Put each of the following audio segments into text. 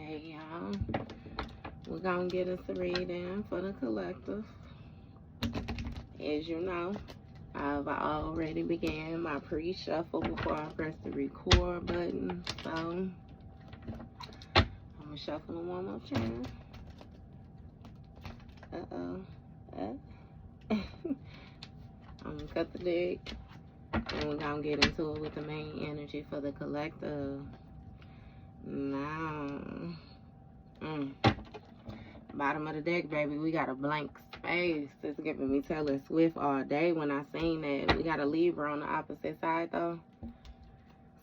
Hey, y'all. We're going to get us a reading for the collective. As you know, I've already began my pre-shuffle before I press the record button. So, I'm going to shuffle them one more time. I'm going to cut the deck. And we're going to get into it with the main energy for the collective. Now, bottom of the deck, baby, we got a blank space. It's giving me Taylor Swift all day when I seen that. We got a Libra on the opposite side, though.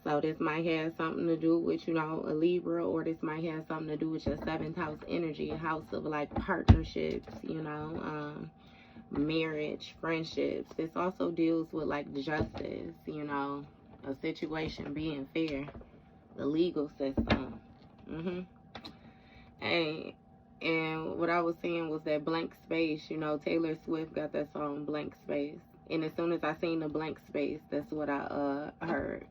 So this might have something to do with, you know, a Libra, or this might have something to do with your 7th house energy, a house of, like, partnerships, you know, marriage, friendships. This also deals with, like, justice, you know, a situation being fair, the legal system. Hey, and what I was saying was that blank space, you know, Taylor Swift got that song Blank Space. And as soon as I seen the blank space, that's what I heard.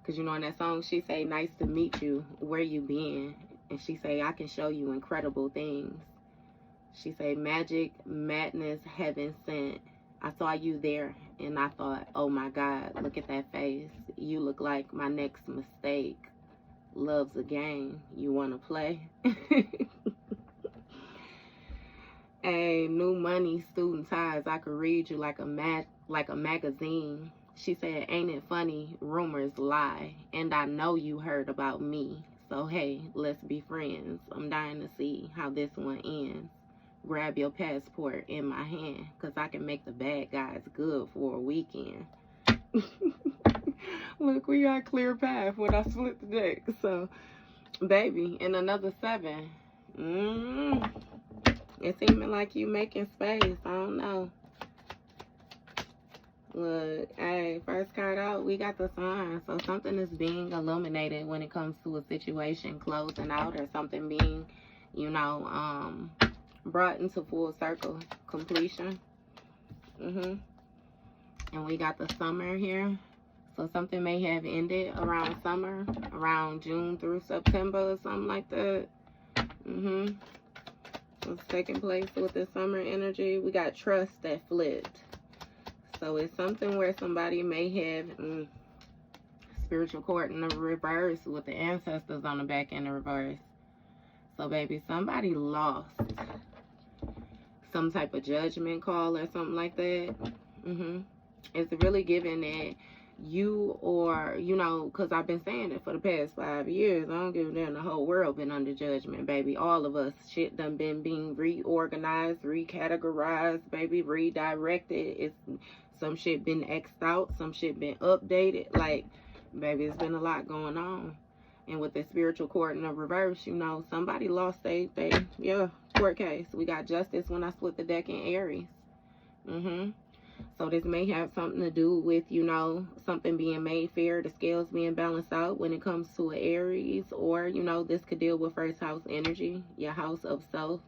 Because, you know, in that song, she say, nice to meet you, where you been? And she say, I can show you incredible things. She say, magic, madness, heaven sent. I saw you there, and I thought, oh my God, look at that face. You look like my next mistake. Love's a game. You want to play? Hey, new money, student ties. I could read you like a magazine. She said, ain't it funny? Rumors lie. And I know you heard about me. So, hey, let's be friends. I'm dying to see how this one ends. Grab your passport in my hand, because I can make the bad guys good for a weekend. Look, we got clear path when I split the deck. So, baby, in another 7. It's seeming like you making space. I don't know. Look, hey, first card out, we got the Sun. So something is being illuminated when it comes to a situation closing out, or something being, you know, brought into full circle completion. And we got the Summer here. So something may have ended around summer, around June through September or something like that. What's taking place with the summer energy? We got trust that flipped. So it's something where somebody may have spiritual court in the reverse with the ancestors on the back in the reverse. So baby, somebody lost some type of judgment call or something like that. It's really giving that you, or, you know, because I've been saying it for the past 5 years. I don't give a damn, the whole world been under judgment, baby. All of us, shit done been being reorganized, recategorized, baby, redirected. It's some shit been X'd out, some shit been updated. Like, baby, it's been a lot going on. And with the spiritual court in the reverse, you know, somebody lost they court case. We got justice when I split the deck in Aries. So this may have something to do with, you know, something being made fair, the scales being balanced out when it comes to an Aries. Or, you know, this could deal with first house energy, your house of self.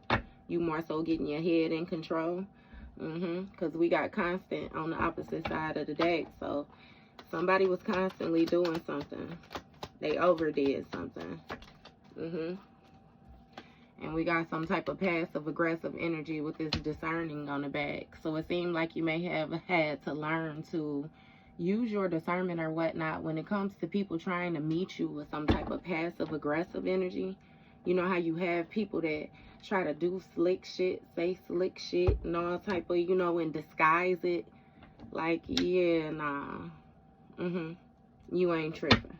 You more so getting your head in control. Because we got constant on the opposite side of the deck. So somebody was constantly doing something. They overdid something. And we got some type of passive-aggressive energy with this discerning on the back. So it seemed like you may have had to learn to use your discernment or whatnot when it comes to people trying to meet you with some type of passive-aggressive energy. You know how you have people that try to do slick shit, say slick shit, and all type of, you know, and disguise it. Like, yeah, nah. You ain't tripping.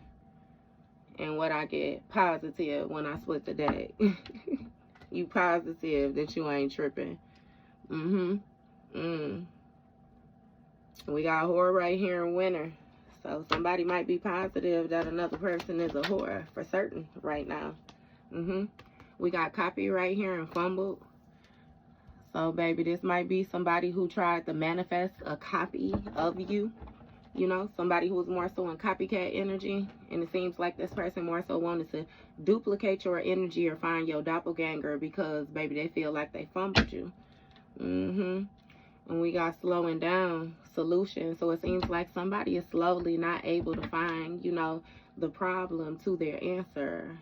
And what I get, positive when I split the deck. You positive that you ain't tripping. We got a whore right here in winter. So somebody might be positive that another person is a whore for certain right now. We got copy right here and fumbled. So baby, this might be somebody who tried to manifest a copy of you. You know, somebody who was more so in copycat energy. And it seems like this person more so wanted to duplicate your energy or find your doppelganger because, baby, they feel like they fumbled you. And we got slowing down solution. So it seems like somebody is slowly not able to find, you know, the problem to their answer.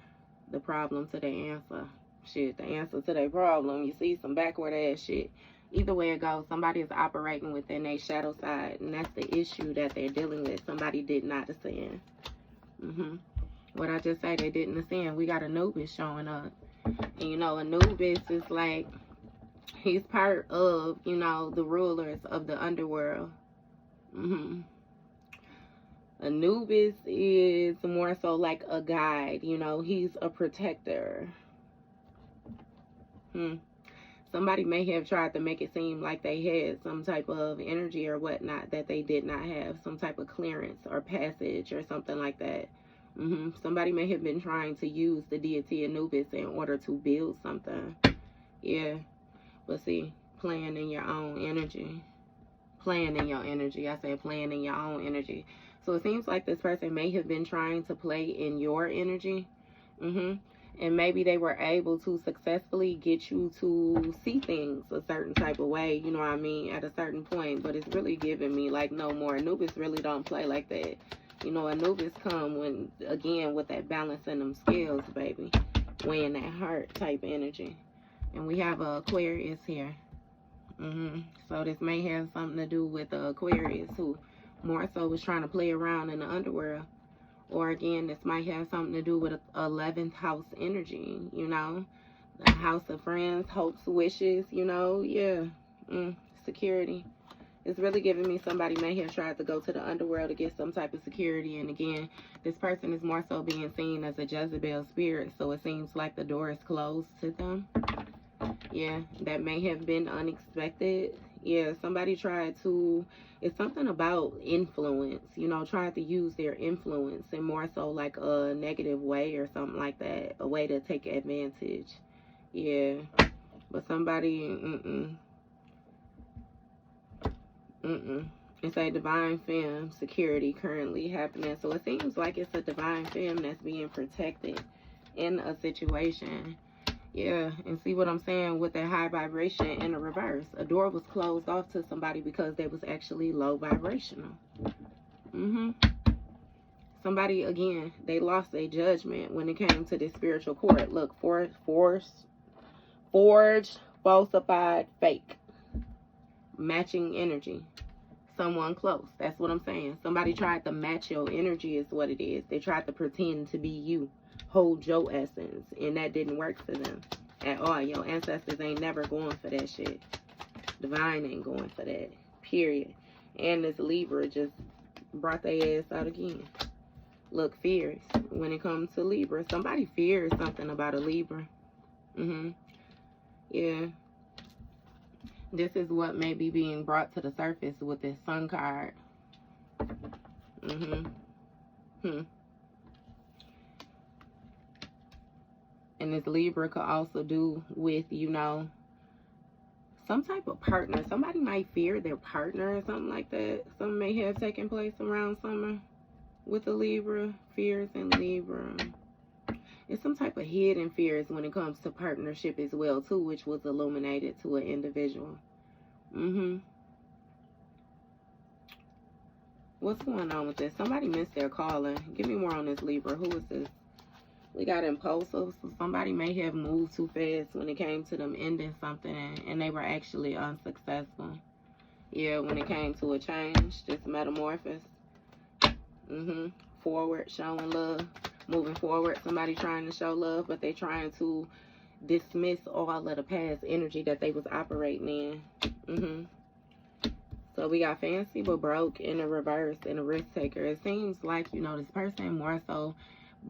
the problem to their answer. Shit, the answer to their problem. You see some backward ass shit. Either way it goes, somebody is operating within their shadow side, and that's the issue that they're dealing with. Somebody did not ascend. What I just say, they didn't ascend. We got Anubis showing up. And you know, Anubis is like, he's part of, you know, the rulers of the underworld. Anubis is more so like a guide, you know, he's a protector. Somebody may have tried to make it seem like they had some type of energy or whatnot that they did not have, some type of clearance or passage or something like that. Somebody may have been trying to use the deity Anubis in order to build something. Yeah, but see, playing in your own energy. Playing in your energy. I said playing in your own energy. So it seems like this person may have been trying to play in your energy. And maybe they were able to successfully get you to see things a certain type of way, you know what I mean, at a certain point. But it's really giving me like no more. Anubis really don't play like that. You know, Anubis come when, again, with that balance in them scales, baby. Weighing that heart type energy. And we have a Aquarius here. So this may have something to do with the Aquarius who more so was trying to play around in the underworld. Or again, this might have something to do with 11th house energy, you know. The house of friends, hopes, wishes, you know. Yeah. Security. It's really giving me somebody may have tried to go to the underworld to get some type of security. And again, this person is more so being seen as a Jezebel spirit. So it seems like the door is closed to them. Yeah, that may have been unexpected. Yeah, somebody tried to, it's something about influence, you know, tried to use their influence in more so like a negative way or something like that, a way to take advantage. Yeah, but somebody, it's a divine femme security currently happening. So it seems like it's a divine femme that's being protected in a situation. Yeah, and see what I'm saying with that high vibration in the reverse. A door was closed off to somebody because they was actually low vibrational. Somebody, again, they lost their judgment when it came to this spiritual court. Look, forged, falsified, fake. Matching energy. Someone close. That's what I'm saying. Somebody tried to match your energy is what it is. They tried to pretend to be you. Hold your essence, and that didn't work for them at all. Your ancestors ain't never going for that shit. Divine ain't going for that, period. And this Libra just brought their ass out again. Look, fears when it comes to Libra. Somebody fears something about a Libra. Yeah, this is what may be being brought to the surface with this Sun card. And this Libra could also do with, you know, some type of partner. Somebody might fear their partner or something like that. Something may have taken place around summer with the Libra. Fears in Libra. It's some type of hidden fears when it comes to partnership as well, too, which was illuminated to an individual. What's going on with this? Somebody missed their caller. Give me more on this Libra. Who is this? We got impulsive, so somebody may have moved too fast when it came to them ending something, and they were actually unsuccessful. Yeah, when it came to a change, just metamorphosis. Forward, showing love, moving forward. Somebody trying to show love, but they trying to dismiss all of the past energy that they was operating in. So we got fancy but broke in the reverse and a risk taker. It seems like, you know, this person more so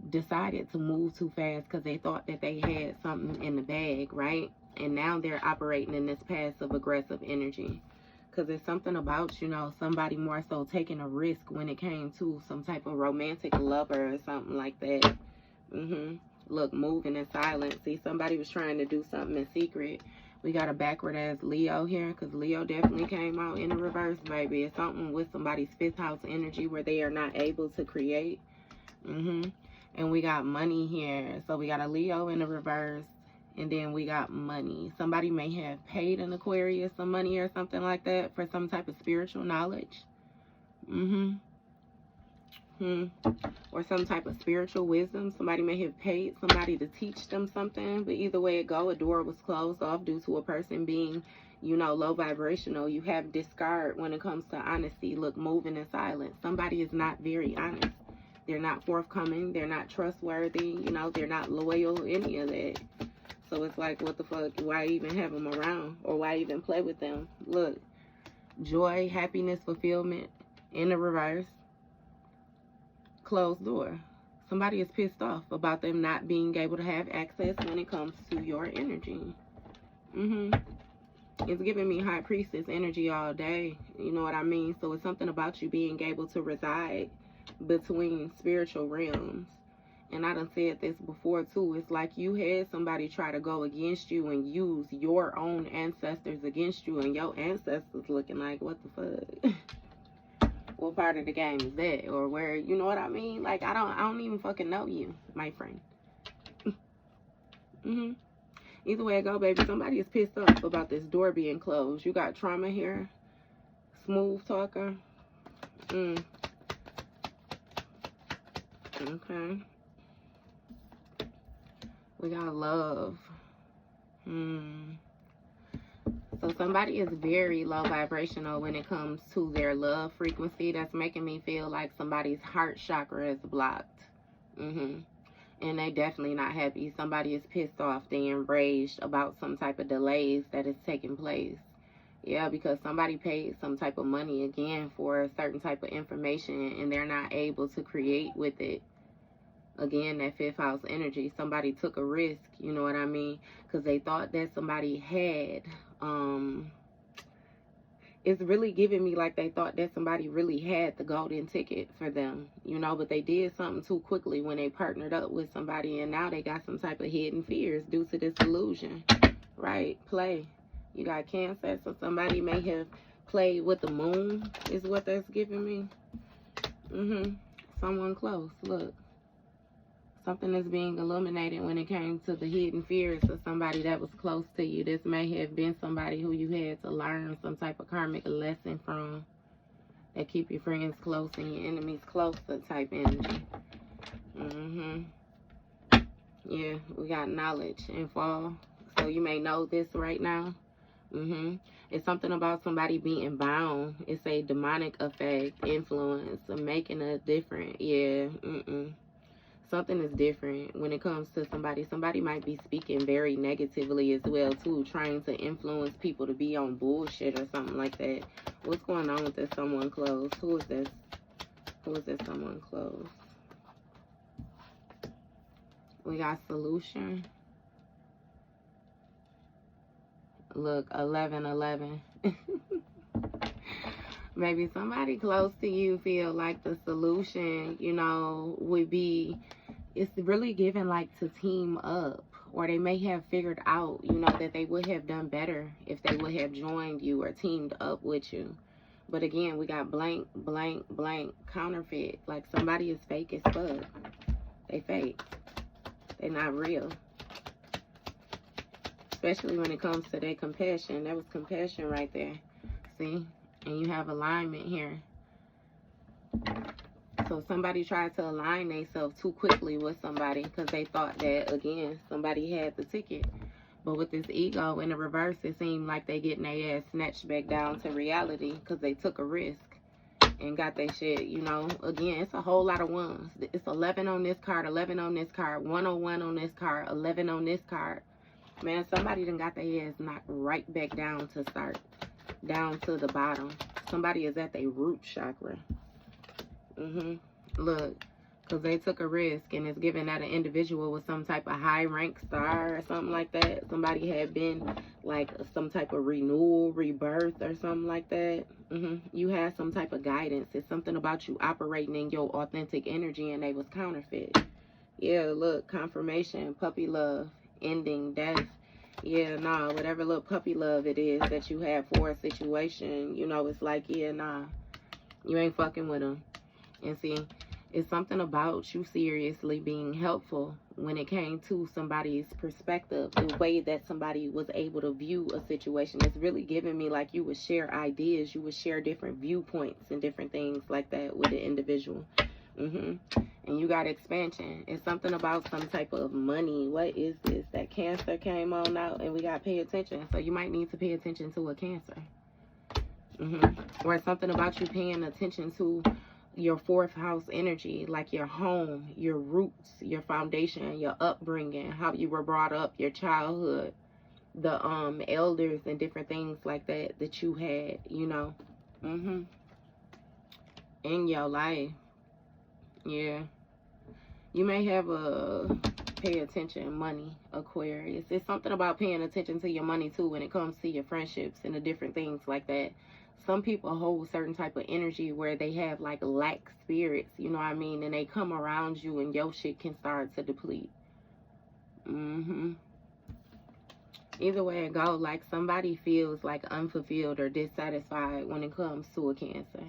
decided to move too fast because they thought that they had something in the bag, right? And now they're operating in this passive aggressive energy because it's something about, you know, somebody more so taking a risk when it came to some type of romantic lover or something like that. Look, moving in silence. See, somebody was trying to do something in secret. We got a backward ass Leo here because Leo definitely came out in the reverse, baby. It's something with somebody's 5th house energy where they are not able to create. And we got money here. So we got a Leo in the reverse. And then we got money. Somebody may have paid an Aquarius some money or something like that for some type of spiritual knowledge. Or some type of spiritual wisdom. Somebody may have paid somebody to teach them something, but either way it go, a door was closed off due to a person being, you know, low vibrational. You have discard when it comes to honesty. Look, moving in silence. Somebody is not very honest. They're not forthcoming. They're not trustworthy. You know, they're not loyal, any of that. So it's like, what the fuck? Why even have them around? Or why even play with them? Look, joy, happiness, fulfillment in the reverse. Closed door. Somebody is pissed off about them not being able to have access when it comes to your energy. It's giving me High Priestess energy all day. You know what I mean? So it's something about you being able to reside between spiritual realms. And I done said this before too. It's like you had somebody try to go against you and use your own ancestors against you, and your ancestors looking like, what the fuck? What part of the game is that? Or where, you know what I mean? Like, I don't even fucking know you, my friend. Either way I go, baby, somebody is pissed off about this door being closed. You got trauma here. Smooth talker. Okay. We got love. So somebody is very low vibrational when it comes to their love frequency. That's making me feel like somebody's heart chakra is blocked. And they definitely not happy. Somebody is pissed off. They enraged about some type of delays that is taking place. Yeah, because somebody paid some type of money again for a certain type of information, and they're not able to create with it. Again, that fifth house energy. Somebody took a risk, you know what I mean? Because they thought that somebody had, it's really giving me like they thought that somebody really had the golden ticket for them, you know, but they did something too quickly when they partnered up with somebody, and now they got some type of hidden fears due to this illusion, right? Play. You got Cancer, so somebody may have played with the moon, is what that's giving me. Someone close, look. Something is being illuminated when it came to the hidden fears of somebody that was close to you. This may have been somebody who you had to learn some type of karmic lesson from. That keep your friends close and your enemies closer type energy. Yeah, we got knowledge and fall. So you may know this right now. It's something about somebody being bound. It's a demonic effect, influence, or making a different. Yeah, something is different when it comes to somebody. Somebody might be speaking very negatively as well too, trying to influence people to be on bullshit or something like that. What's going on with this someone close? Who is this? Who is this someone close? We got solution. Look, 1111. Maybe somebody close to you feel like the solution, you know, would be, it's really given like to team up. Or they may have figured out, you know, that they would have done better if they would have joined you or teamed up with you. But again, we got blank, blank, blank, counterfeit. Like somebody is fake as fuck. They fake. They're not real. Especially when it comes to their compassion. That was compassion right there. See? And you have alignment here. So somebody tried to align themselves too quickly with somebody because they thought that, again, somebody had the ticket. But with this ego in the reverse, it seemed like they getting their ass snatched back down to reality because they took a risk and got their shit, you know. Again, it's a whole lot of ones. It's 11 on this card, 11 on this card, 101 on this card, 11 on this card. Man, somebody done got their ass knocked right back down to start, down to the bottom. Somebody is at their root chakra. Look, because they took a risk and it's given that an individual with some type of high rank star or something like that. Somebody had been like some type of renewal, rebirth or something like that. You had some type of guidance. It's something about you operating in your authentic energy, and they was counterfeit. Yeah, look, confirmation, puppy love, ending, death. Yeah, nah, whatever little puppy love it is that you have for a situation, you know, it's like, yeah, nah, you ain't fucking with them. And see, it's something about you seriously being helpful when it came to somebody's perspective, the way that somebody was able to view a situation. It's really giving me like you would share ideas, you would share different viewpoints and different things like that with the individual. And you got expansion. It's something about some type of money. What is this? That Cancer came on out, and we got pay attention. So you might need to pay attention to a Cancer. Or something about you paying attention to your 4th house energy, like your home, your roots, your foundation, your upbringing, how you were brought up, your childhood, the elders and different things like that you had, you know, in your life. Yeah. You may have a pay attention money, Aquarius. It's something about paying attention to your money too when it comes to your friendships and the different things like that. Some people hold certain type of energy where they have like lack spirits, you know what I mean? And they come around you and your shit can start to deplete. Either way it goes, like somebody feels like unfulfilled or dissatisfied when it comes to a Cancer.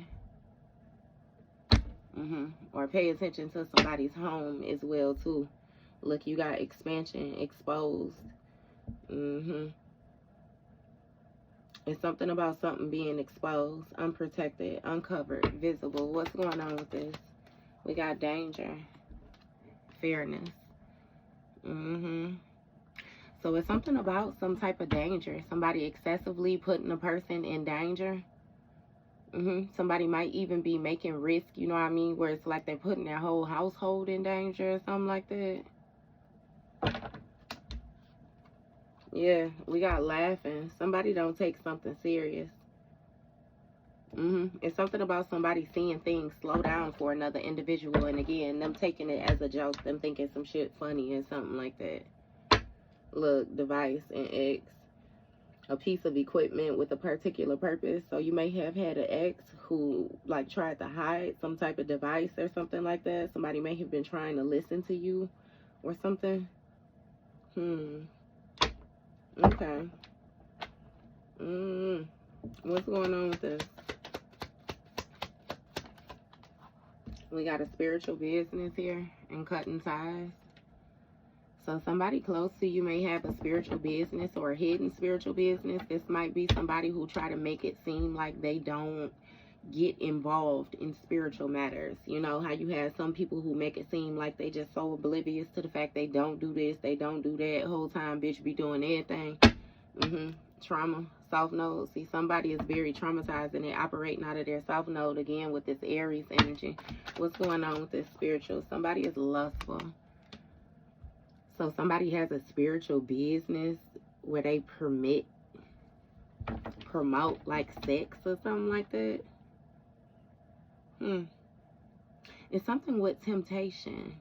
Or pay attention to somebody's home as well too. Look, you got expansion, exposed. It's something about something being exposed, unprotected, uncovered, visible. What's going on with this? We got danger, fairness. So it's something about some type of danger. Somebody excessively putting a person in danger. Somebody might even be making risk, you know what I mean? Where it's like they're putting their whole household in danger or something like that. Yeah, we got laughing. Somebody don't take something serious. It's something about somebody seeing things slow down for another individual. And again, them taking it as a joke. Them thinking some shit funny or something like that. Look, device and X. A piece of equipment with a particular purpose. So you may have had an ex who like tried to hide some type of device or something like that. Somebody may have been trying to listen to you or something. Okay. What's going on with this? We got a spiritual business here and cutting ties. So somebody close to you may have a spiritual business or a hidden spiritual business. This might be somebody who try to make it seem like they don't get involved in spiritual matters. You know how you have some people who make it seem like they just so oblivious to the fact they don't do this, they don't do that. Whole time bitch be doing everything. Trauma, soft node. See, somebody is very traumatized and they're operating out of their soft node again with this Aries energy. What's going on with this spiritual? Somebody is lustful. So somebody has a spiritual business where they promote like sex or something like that. It's something with temptation.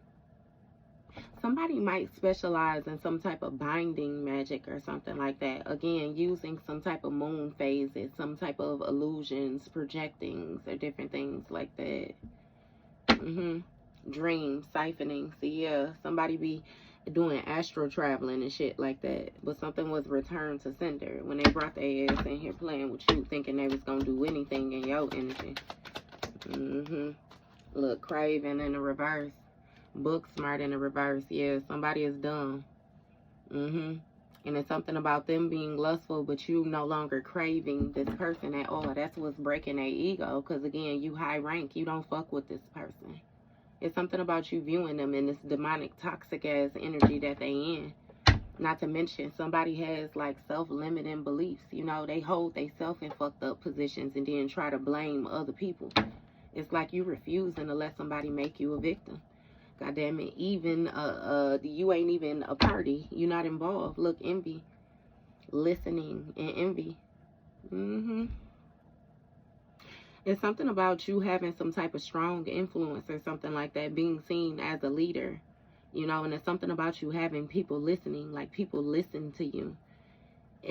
Somebody might specialize in some type of binding magic or something like that. Again, using some type of moon phases, some type of illusions, projectings, or different things like that. Dreams, siphoning. See, yeah, somebody be doing astral traveling and shit like that, but something was returned to sender when they brought their ass in here playing with you, thinking they was gonna do anything in your energy. Look, craving in the reverse, book smart in the reverse. Yeah, somebody is dumb. And it's something about them being lustful, but you no longer craving this person at all. That's what's breaking their ego, because again, you high rank, you don't fuck with this person. It's something about you viewing them in this demonic, toxic ass energy that they in. Not to mention, somebody has like self-limiting beliefs. You know, they hold themselves in fucked up positions and then try to blame other people. It's like you refusing to let somebody make you a victim. God damn it. Even you ain't even a party. You're not involved. Look, envy. Listening and envy. It's something about you having some type of strong influence or something like that, being seen as a leader, you know, and it's something about you having people listening, like people listen to you.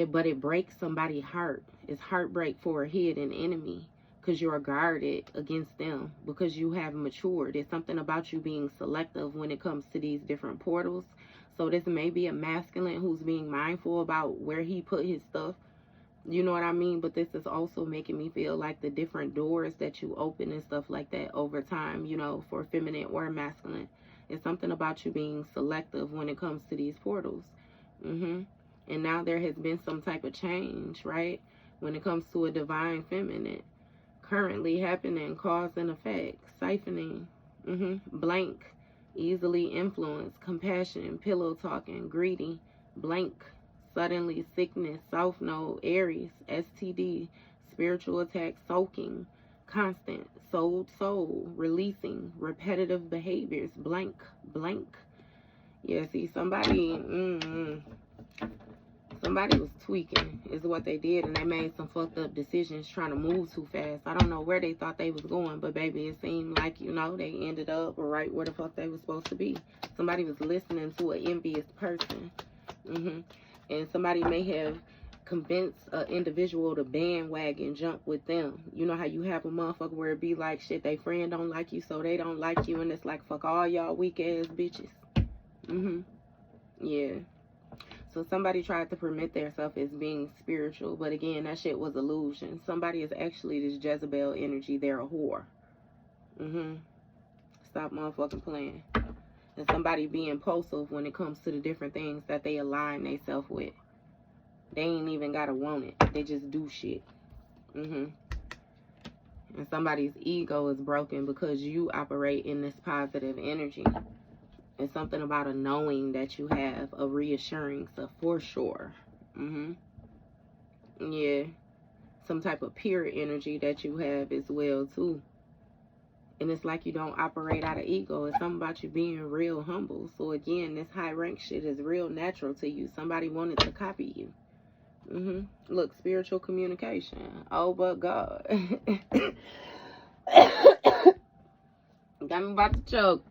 But it breaks somebody's heart. It's heartbreak for a hidden enemy because you're guarded against them, because you have matured. It's something about you being selective when it comes to these different portals. So this may be a masculine who's being mindful about where he put his stuff. You know what I mean? But this is also making me feel like the different doors that you open and stuff like that over time, you know, for feminine or masculine. It's something about you being selective when it comes to these portals. And now there has been some type of change, right? When it comes to a divine feminine. Currently happening, cause and effect, siphoning. Blank, easily influenced, compassion, pillow talking, greedy. Blank, suddenly, sickness, South Node, Aries, STD, spiritual attack, soaking, constant, soul, releasing, repetitive behaviors, blank, blank. Yeah, see, somebody was tweaking is what they did, and they made some fucked up decisions trying to move too fast. I don't know where they thought they was going, but baby, it seemed like, you know, they ended up right where the fuck they was supposed to be. Somebody was listening to an envious person. And somebody may have convinced an individual to bandwagon jump with them. You know how you have a motherfucker where it be like, shit, they friend don't like you, so they don't like you, and it's like, fuck all y'all weak ass bitches. Yeah. So somebody tried to permit themselves as being spiritual, but again, that shit was illusion. Somebody is actually this Jezebel energy. They're a whore. Stop motherfucking playing. And somebody be impulsive when it comes to the different things that they align themselves with. They ain't even gotta want it. They just do shit. And somebody's ego is broken because you operate in this positive energy. It's something about a knowing that you have, a reassuring stuff for sure. Yeah. Some type of pure energy that you have as well too. And it's like you don't operate out of ego. It's something about you being real humble. So again, this high rank shit is real natural to you. Somebody wanted to copy you. Look, spiritual communication. Oh, but God. Got me about to choke.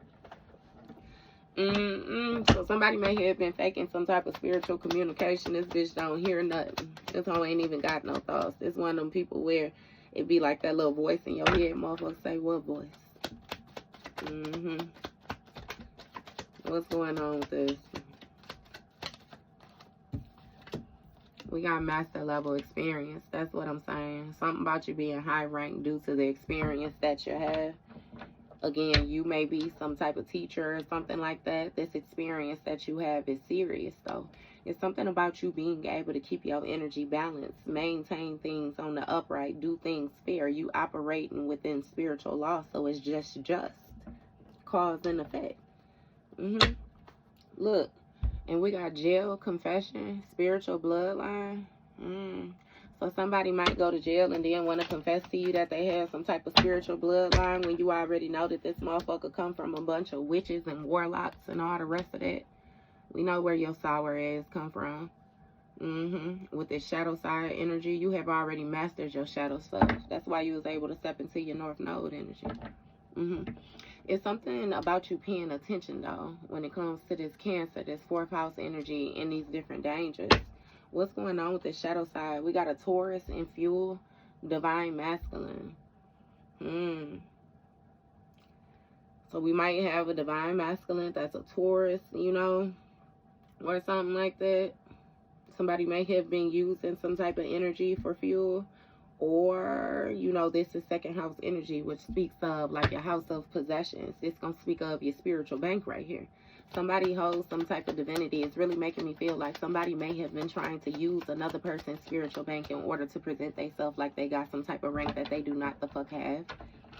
So somebody may have been faking some type of spiritual communication. This bitch don't hear nothing. This hoe ain't even got no thoughts. It's one of them people where it be like that little voice in your head. Motherfucker say, what voice? What's going on with this? We got master level experience. That's what I'm saying. Something about you being high rank due to the experience that you have. Again, you may be some type of teacher or something like that. This experience that you have is serious, though. It's something about you being able to keep your energy balanced, maintain things on the upright, do things fair. You operating within spiritual law, so it's just cause and effect. Look, and we got jail, confession, spiritual bloodline. So somebody might go to jail and then want to confess to you that they have some type of spiritual bloodline when you already know that this motherfucker come from a bunch of witches and warlocks and all the rest of that. We know where your sour ass come from. With this shadow side energy, you have already mastered your shadow stuff. That's why you was able to step into your North Node energy. It's something about you paying attention, though, when it comes to this Cancer, this 4th house energy, and these different dangers. What's going on with the shadow side? We got a Taurus in fuel, divine masculine. So we might have a divine masculine that's a Taurus, you know, or something like that. Somebody may have been using some type of energy for fuel. Or, you know, this is 2nd house energy, which speaks of like your house of possessions. It's going to speak of your spiritual bank right here. Somebody holds some type of divinity. It's really making me feel like somebody may have been trying to use another person's spiritual bank in order to present themselves like they got some type of rank that they do not the fuck have.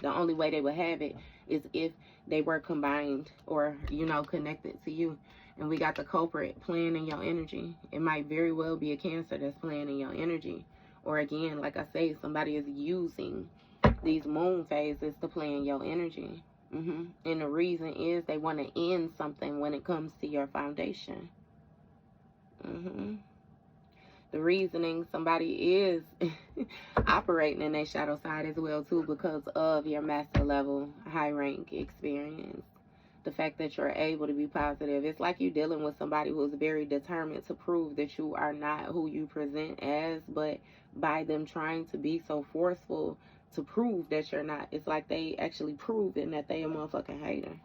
The only way they would have it is if they were combined or, you know, connected to you. And we got the culprit playing in your energy. It might very well be a Cancer that's playing in your energy. Or again, like I say, somebody is using these moon phases to play in your energy. And the reason is they want to end something when it comes to your foundation. The reasoning, somebody is operating in their shadow side as well too because of your master level high rank experience. The fact that you're able to be positive. It's like you're dealing with somebody who's very determined to prove that you are not who you present as, but by them trying to be so forceful to prove that you're not, it's like they actually proving that they a motherfucking hater.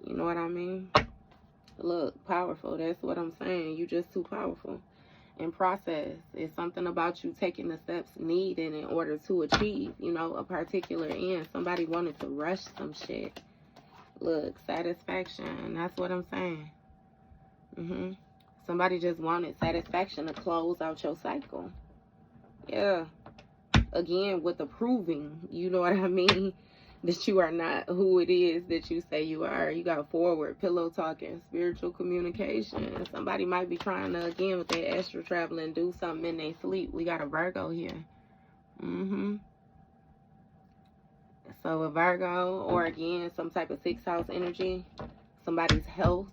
You know what I mean? Look, powerful. That's what I'm saying. You just too powerful. And process is something about you taking the steps needed in order to achieve, you know, a particular end. Somebody wanted to rush some shit. Look, satisfaction. That's what I'm saying. Somebody just wanted satisfaction to close out your cycle. Yeah. Again, with the proving, you know what I mean? that you are not who it is that you say you are. You got forward, pillow talking, spiritual communication. Somebody might be trying to, again, with their astral traveling, do something in their sleep. We got a Virgo here. So a Virgo, or again, some type of 6th house energy, somebody's health,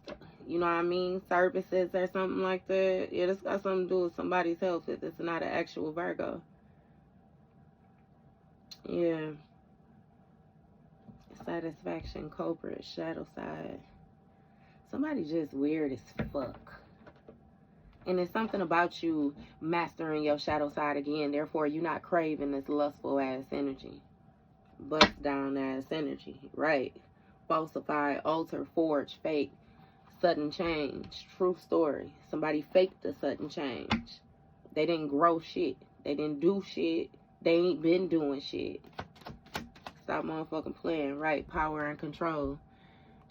you know what I mean, services or something like that. Yeah, this got something to do with somebody's health if it's not an actual Virgo. Yeah. Satisfaction, culprit, shadow side. Somebody just weird as fuck. And it's something about you mastering your shadow side again. Therefore, you're not craving this lustful ass energy. Bust down ass energy. Right. Falsify, alter, forge, fake. Sudden change. True story. Somebody faked a sudden change. They didn't grow shit. They didn't do shit. They ain't been doing shit. Stop motherfucking playing. Right. Power and control.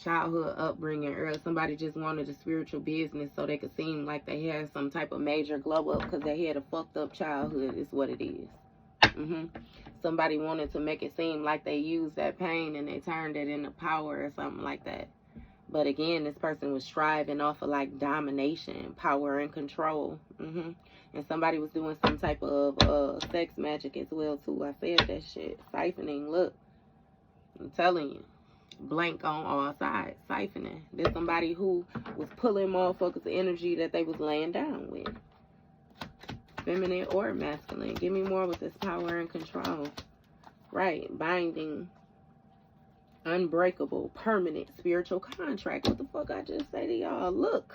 Childhood upbringing, or somebody just wanted a spiritual business so they could seem like they had some type of major glow up because they had a fucked up childhood is what it is. Somebody wanted to make it seem like they used that pain and they turned it into power or something like that. But again, this person was striving off of like domination, power, and control. And somebody was doing some type of sex magic as well too. I said that shit. Siphoning. Look, I'm telling you. Blank on all sides, siphoning. There's somebody who was pulling motherfuckers' energy that they was laying down with. Feminine or masculine. Give me more with this power and control. Right. Binding. Unbreakable. Permanent. Spiritual contract. What the fuck I just say to y'all? Look.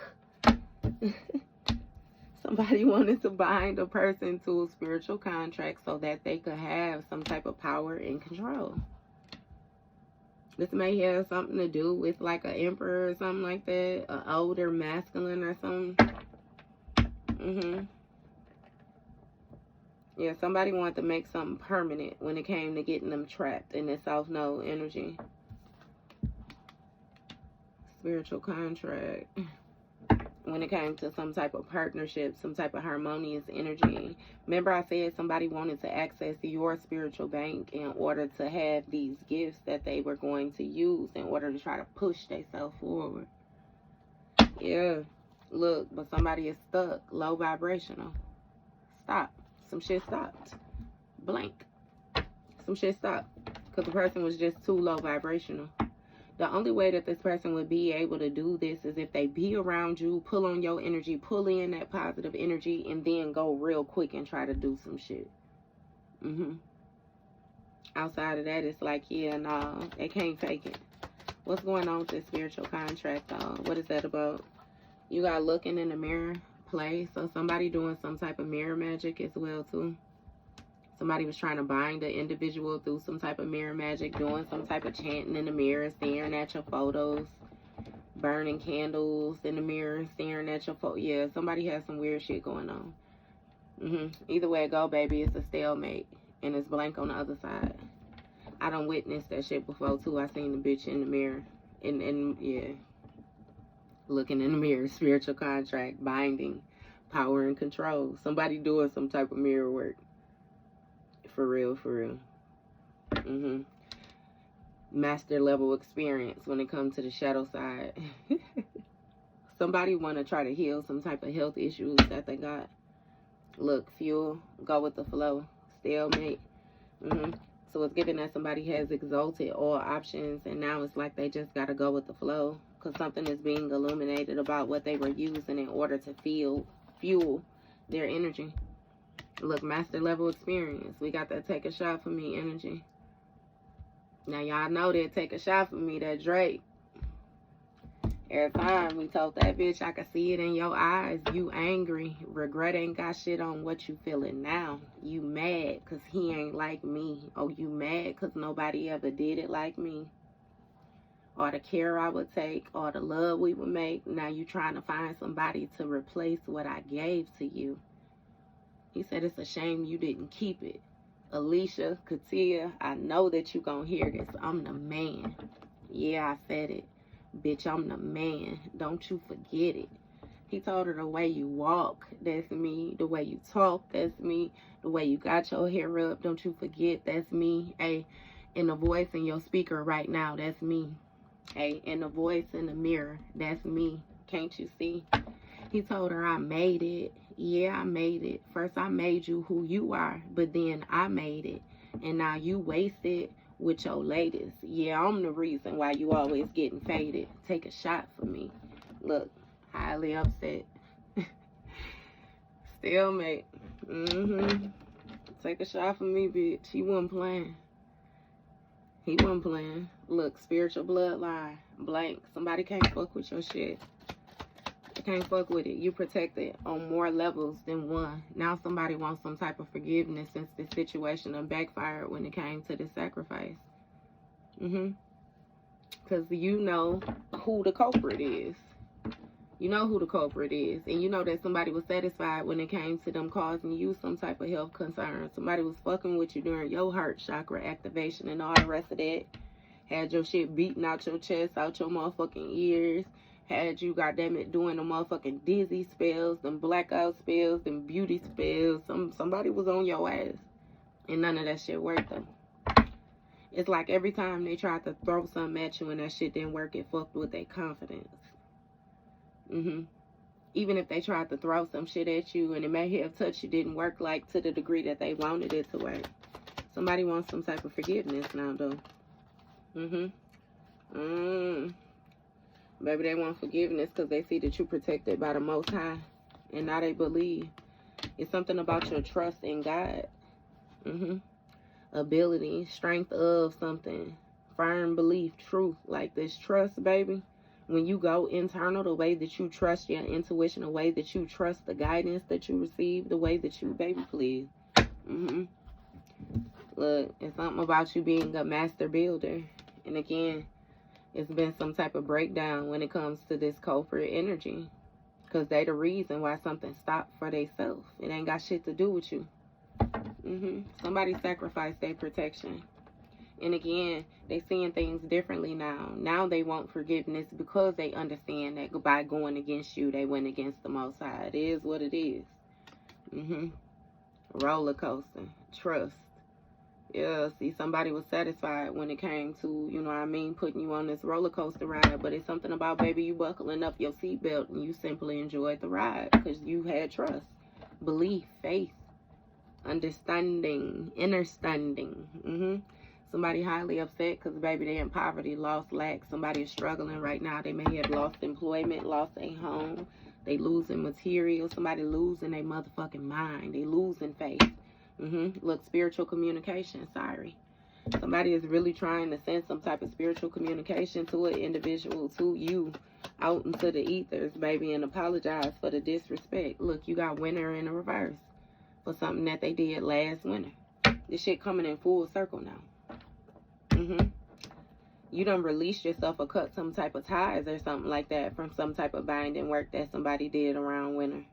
Somebody wanted to bind a person to a spiritual contract so that they could have some type of power and control. This may have something to do with like an emperor or something like that. An older masculine or something. Yeah, somebody wanted to make something permanent when it came to getting them trapped in this South Node energy. Spiritual contract. When it came to some type of partnership, some type of harmonious energy. Remember I said somebody wanted to access your spiritual bank in order to have these gifts that they were going to use in order to try to push themselves forward. Yeah. Look, but somebody is stuck. Low vibrational. Stop. Some shit stopped. Blank. Some shit stopped. Because the person was just too low vibrational. The only way that this person would be able to do this is if they be around you, pull on your energy, pull in that positive energy, and then go real quick and try to do some shit. Outside of that, it's like, yeah, no, they can't fake it. What's going on with this spiritual contract, though? What is that about? You got looking in the mirror play. So somebody doing some type of mirror magic as well, too. Somebody was trying to bind an individual through some type of mirror magic, doing some type of chanting in the mirror, staring at your photos, burning candles in the mirror, staring at your photo. Yeah, somebody has some weird shit going on. Either way it go, baby, it's a stalemate, and it's blank on the other side. I done witnessed that shit before, too. I seen the bitch in the mirror, and yeah, looking in the mirror, spiritual contract, binding, power and control. Somebody doing some type of mirror work. For real, for real. Master level experience when it comes to the shadow side. Somebody want to try to heal some type of health issues that they got. Look, fuel, go with the flow, stalemate. So it's given that somebody has exalted all options, and now it's like they just got to go with the flow because something is being illuminated about what they were using in order to fuel their energy. Look, master level experience. We got that take a shot for me energy. Now, y'all know that take a shot for me, that Drake. Every time we told that bitch, I could see it in your eyes. You angry. Regret ain't got shit on what you feeling now. You mad because he ain't like me. Oh, you mad because nobody ever did it like me. Or the care I would take, or the love we would make. Now you trying to find somebody to replace what I gave to you. He said, it's a shame you didn't keep it. Alicia, Katia, I know that you gonna hear this. I'm the man. Yeah, I said it. Bitch, I'm the man. Don't you forget it. He told her the way you walk, that's me. The way you talk, that's me. The way you got your hair up, don't you forget, that's me. Hey, And the voice in your speaker right now, that's me. Hey, and the voice in the mirror, that's me. Can't you see? He told her, I made it. Yeah, I made it. First, I made you who you are, but then I made it. And now you wasted with your latest. Yeah, I'm the reason why you always getting faded. Take a shot for me. Look, highly upset. Stalemate. Take a shot for me, bitch. He wasn't playing. He wasn't playing. Look, spiritual bloodline. Blank. Somebody can't fuck with your shit. They can't fuck with it. You protected on more levels than one. Now somebody wants some type of forgiveness since the situation done backfired when it came to the sacrifice. Because you know who the culprit is. You know who the culprit is. And you know that somebody was satisfied when it came to them causing you some type of health concern. Somebody was fucking with you during your heart chakra activation and all the rest of that. Had your shit beating out your chest, out your motherfucking ears. Had you, goddammit, doing the motherfucking dizzy spells, them blackout spells, them beauty spells. Somebody was on your ass. And none of that shit worked though. It's like every time they tried to throw something at you and that shit didn't work, it fucked with their confidence. Even if they tried to throw some shit at you and it may have touched you, didn't work like to the degree that they wanted it to work. Somebody wants some type of forgiveness now though. Maybe they want forgiveness because they see that you're protected by the Most High. And now they believe. It's something about your trust in God. Ability, strength of something. Firm belief, truth. Like this trust, baby. When you go internal, the way that you trust your intuition, the way that you trust the guidance that you receive, the way that you, baby, please. Look, it's something about you being a master builder. And again, it's been some type of breakdown when it comes to this culprit energy. Because they the reason why something stopped for themselves. It ain't got shit to do with you. Somebody sacrificed their protection. And again, they seeing things differently now. Now they want forgiveness because they understand that by going against you, they went against the Most High. It is what it is. Roller coaster. Trust. Yeah, see, somebody was satisfied when it came to, you know what I mean, putting you on this roller coaster ride. But it's something about, baby, you buckling up your seatbelt and you simply enjoyed the ride because you had trust, belief, faith, understanding, understanding. Somebody highly upset because, baby, they're in poverty, lost, lack. Somebody is struggling right now. They may have lost employment, lost a home. They losing material. Somebody losing their motherfucking mind. They losing faith. Look, spiritual communication, sorry. Somebody is really trying to send some type of spiritual communication to an individual, to you, out into the ethers, baby, and apologize for the disrespect. Look, you got winter in the reverse for something that they did last winter. This shit coming in full circle now. You done released yourself or cut some type of ties or something like that from some type of binding work that somebody did around winter.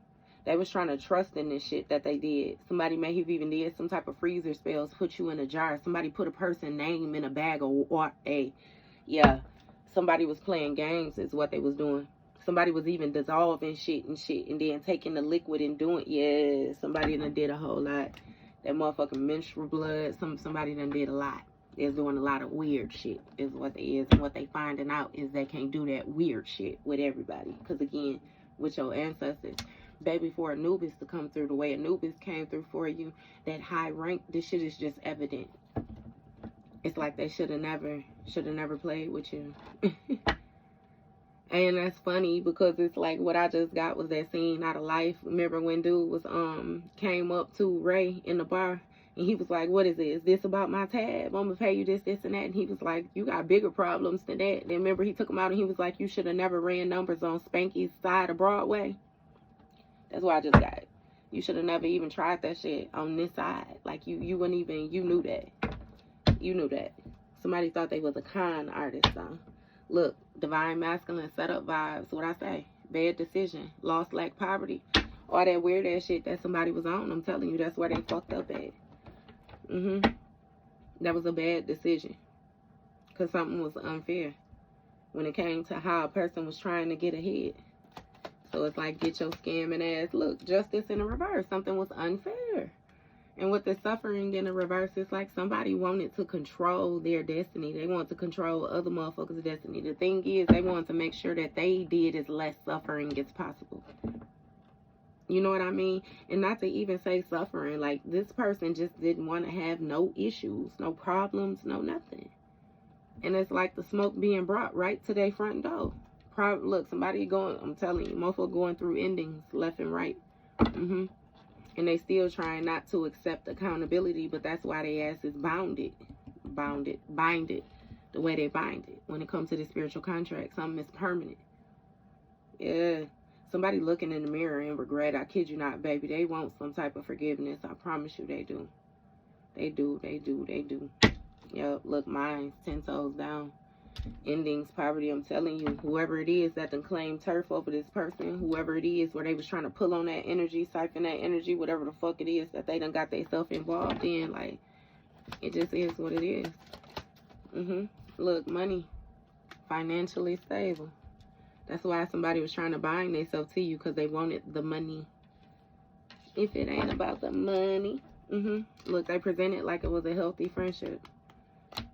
They was trying to trust in this shit that they did. Somebody may have even did some type of freezer spells, put you in a jar. Somebody put a person's name in a bag or somebody was playing games is what they was doing. Somebody was even dissolving shit and then taking the liquid and doing, yeah, somebody done did a whole lot. That motherfucking menstrual blood, somebody done did a lot. They're doing a lot of weird shit is what they is. And what they finding out is they can't do that weird shit with everybody. Because again, with your ancestors, baby, for Anubis to come through the way Anubis came through for you, that high rank, this shit is just evident. It's like they should have never played with you. And that's funny because it's like what I just got was that scene out of Life. Remember when dude was came up to Ray in the bar and he was like, what is it? Is this about my tab? I'm gonna pay you this, this, and that. And he was like, you got bigger problems than that. Then remember he took him out and he was like, you should have never ran numbers on Spanky's side of Broadway. That's what I just got. You should have never even tried that shit on this side. Like you wouldn't even, you knew that. You knew that. Somebody thought they was a con artist though. Look, divine masculine setup vibes. What I say? Bad decision. Lost, lack, poverty. All that weird ass shit that somebody was on. I'm telling you, that's where they fucked up at. That was a bad decision. Because something was unfair when it came to how a person was trying to get ahead. So it's like, get your scamming ass. Look, justice in the reverse. Something was unfair. And with the suffering in the reverse, it's like somebody wanted to control their destiny. They want to control other motherfuckers' destiny. The thing is, they want to make sure that they did as less suffering as possible. You know what I mean? And not to even say suffering. Like, this person just didn't want to have no issues, no problems, no nothing. And it's like the smoke being brought right to their front door. Look, somebody going, I'm telling you, motherfucker going through endings left and right. And they still trying not to accept accountability, but that's why they ass is bind it the way they bind it. When it comes to the spiritual contract, something is permanent. Yeah. Somebody looking in the mirror and regret, I kid you not, baby, they want some type of forgiveness. I promise you they do. They do. Yep, look, mine's 10 toes down. Endings, poverty, I'm telling you, whoever it is that done claim turf over this person, whoever it is where they was trying to pull on that energy, siphon that energy, whatever the fuck it is that they done got themselves involved in, like, it just is what it is. Look, money, financially stable. That's why somebody was trying to bind themselves to you, because they wanted the money. If it ain't about the money. Look, they presented like it was a healthy friendship.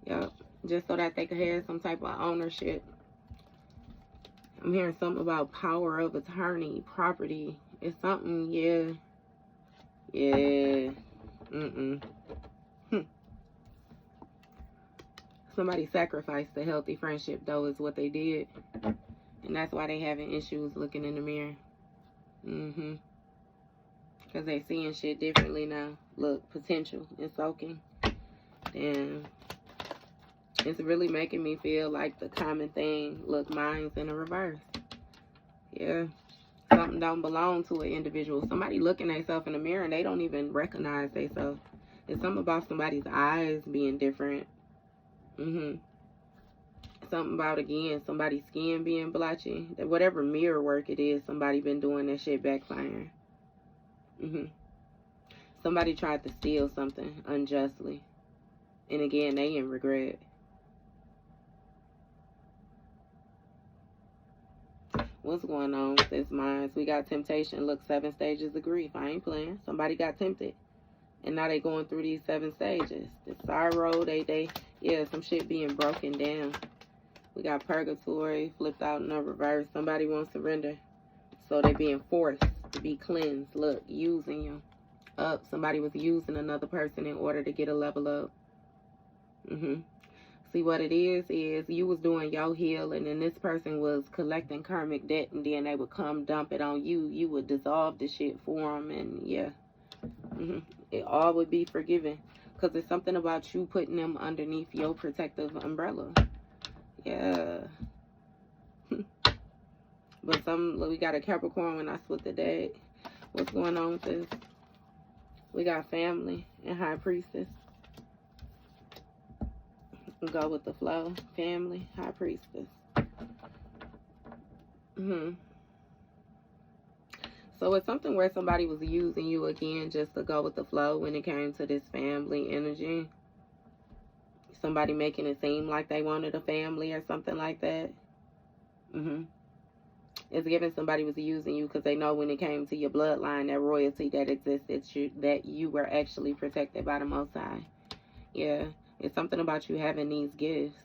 Yep. Just so that they could have some type of ownership. I'm hearing something about power of attorney, property. It's something, yeah. Somebody sacrificed a healthy friendship, though, is what they did. And that's why they having issues looking in the mirror. Because they seeing shit differently now. Look, potential and soaking. Damn. It's really making me feel like the common thing. Look, mine's in the reverse. Yeah. Something don't belong to an individual. Somebody looking at themselves in the mirror and they don't even recognize themselves. It's something about somebody's eyes being different. Something about, again, somebody's skin being blotchy. Whatever mirror work it is, somebody been doing that shit backfiring. Somebody tried to steal something unjustly. And again, they in regret. What's going on with this minds? We got temptation. Look, 7 stages of grief. I ain't playing. Somebody got tempted. And now they going through these 7 stages. The sorrow, yeah, some shit being broken down. We got purgatory flipped out in the reverse. Somebody won't surrender. So they being forced to be cleansed. Look, using you up. Somebody was using another person in order to get a level up. See, what it is you was doing your healing and this person was collecting karmic debt, and then they would come dump it on you. You would dissolve the shit for them, and yeah. It all would be forgiven, because it's something about you putting them underneath your protective umbrella. Yeah. But we got a Capricorn when I split the deck. What's going on with this? We got family and High Priestess. Go with the flow. Family, High Priestess. So it's something where somebody was using you again just to go with the flow when it came to this family energy. Somebody making it seem like they wanted a family or something like that. It's giving somebody was using you because they know when it came to your bloodline, that royalty that existed, that you were actually protected by the Most High. Yeah. It's something about you having these gifts.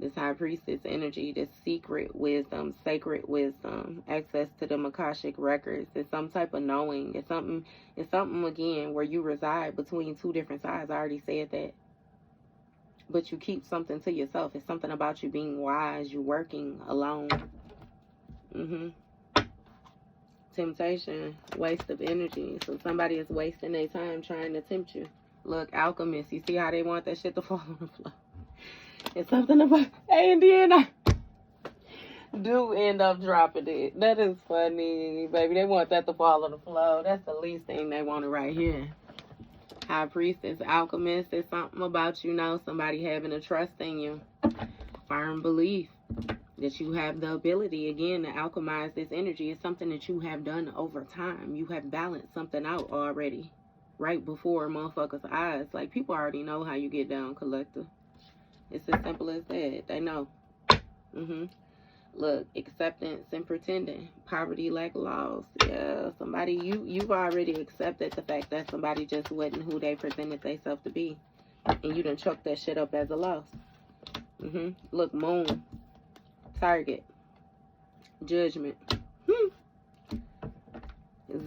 This High Priestess energy, this secret wisdom, sacred wisdom, access to the Akashic records. It's some type of knowing. It's something again where you reside between 2 different sides. I already said that. But you keep something to yourself. It's something about you being wise. You working alone. Temptation, waste of energy. So somebody is wasting their time trying to tempt you. Look, alchemists, you see how they want that shit to fall on the floor? It's something about, hey, and then I do end up dropping it. That is funny, baby. They want that to fall on the floor. That's the least thing they want right here. High Priestess, alchemist, is something about, somebody having a trust in you. Firm belief that you have the ability, again, to alchemize this energy. It's something that you have done over time. You have balanced something out already. Right before motherfuckers' eyes. Like, people already know how you get down, collector. It's as simple as that. They know. Look, acceptance and pretending. Poverty, lack, loss. Yeah, somebody, you've already accepted the fact that somebody just wasn't who they presented themselves to be. And you done chalk that shit up as a loss. Look, moon. Target. Judgment.